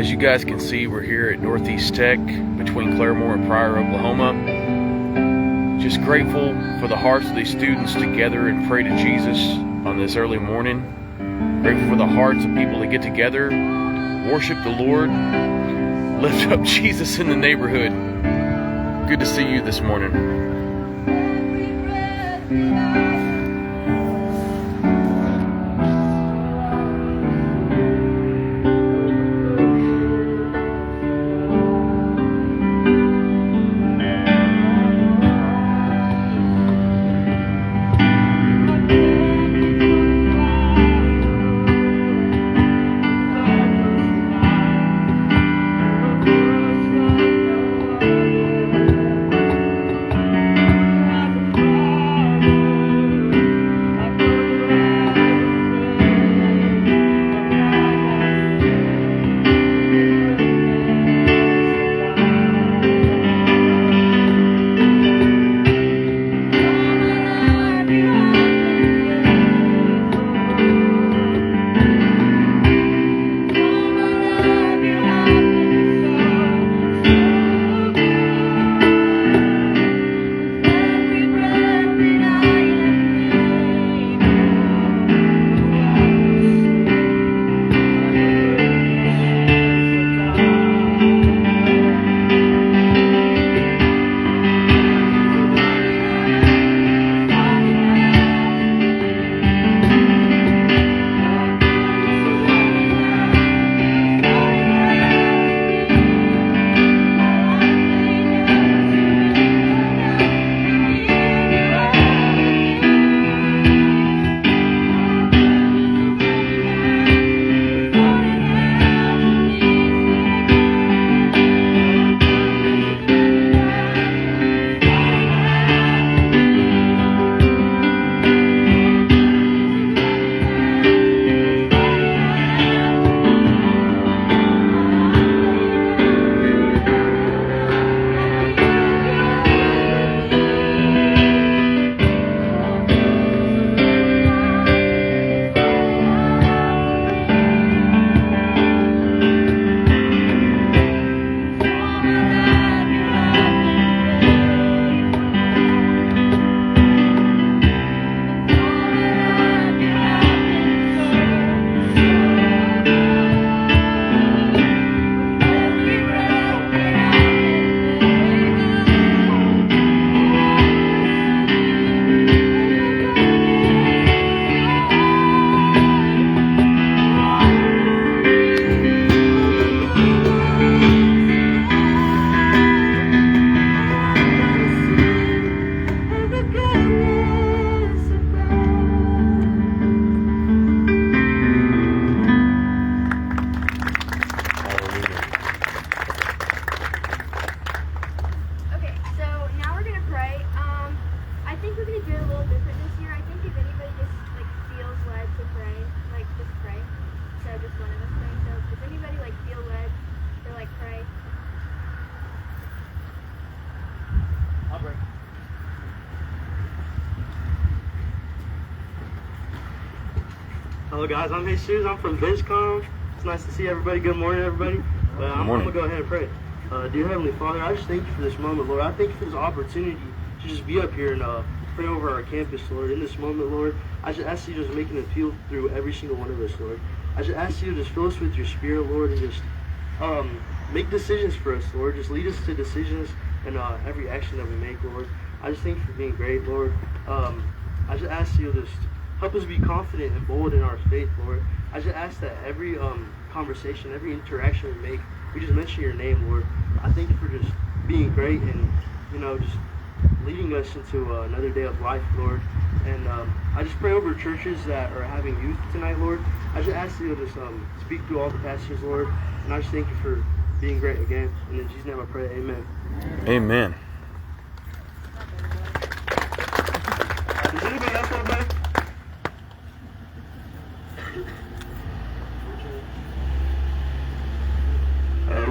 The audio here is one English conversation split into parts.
As you guys can see, we're here at Northeast Tech between Claremore and Pryor, Oklahoma. Just grateful for the hearts of these students to gather and pray to Jesus on this early morning. Grateful for the hearts of people that get together, worship the Lord, lift up Jesus in the neighborhood. Good to see you this morning. Hello guys, I'm Jesus. I'm from VizCon. It's nice to see everybody. Good morning, everybody. I'm going to go ahead and pray. Dear Heavenly Father, I just thank you for this moment, Lord. I thank you for this opportunity to just be up here and pray over our campus, Lord. In this moment, Lord, I just ask you to just make an appeal through every single one of us, Lord. I just ask you to just fill us with your spirit, Lord, and just make decisions for us, Lord. Just lead us to decisions and every action that we make, Lord. I just thank you for being great, Lord. I just ask you to just help us be confident and bold in our faith, Lord. I just ask that every conversation, every interaction we make, we just mention your name, Lord. I thank you for just being great and, just leading us into another day of life, Lord. And I just pray over churches that are having youth tonight, Lord. I just ask you to just speak through all the pastors, Lord. And I just thank you for being great again. And in Jesus' name I pray, amen. Amen. Does anybody else have that?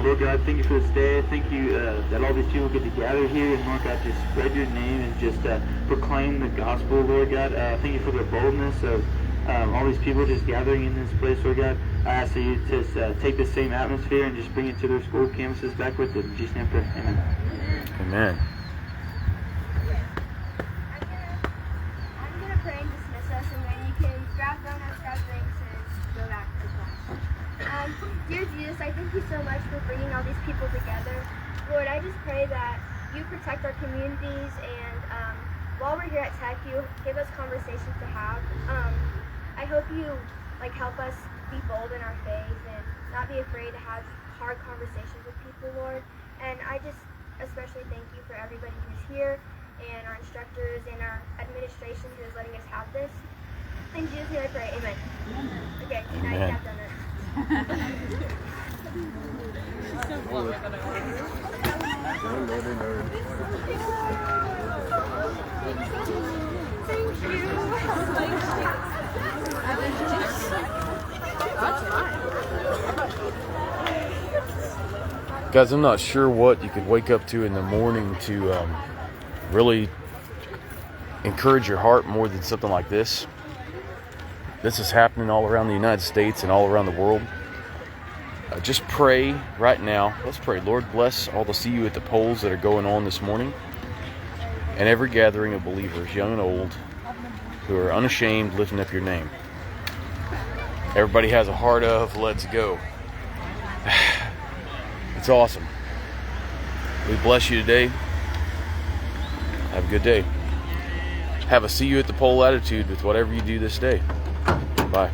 Lord God, thank you for this day. Thank you that all these people get to gather here and, Lord God, just spread your name and just proclaim the gospel, Lord God. Thank you for the boldness of all these people just gathering in this place, Lord God. I ask that you just take the same atmosphere and just bring it to their school campuses back with them. In Jesus' name, I pray. Amen. Amen. I'm going to pray and dismiss us, and then you can grab donuts, grab drinks, and go back to class. Dear Jesus, I thank you so much for bringing all these people together. Lord, I just pray that you protect our communities, and while we're here at Tech, you give us conversations to have. I hope you help us be bold in our faith and not be afraid to have hard conversations with people, Lord. And I just especially thank you for everybody who's here, and our instructors and our administration who is letting us have this. In Jesus' name I pray, amen. Okay, now you can have donuts. Guys, I'm not sure what you could wake up to in the morning to really encourage your heart more than something like this. This is happening all around the United States and all around the world. Just pray right now. Let's pray. Lord, bless all the See You at the Polls that are going on this morning, and every gathering of believers, young and old, who are unashamed, lifting up your name. Everybody has a heart of, let's go. It's awesome. We bless you today. Have a good day. Have a See You at the Pole attitude with whatever you do this day. Bye.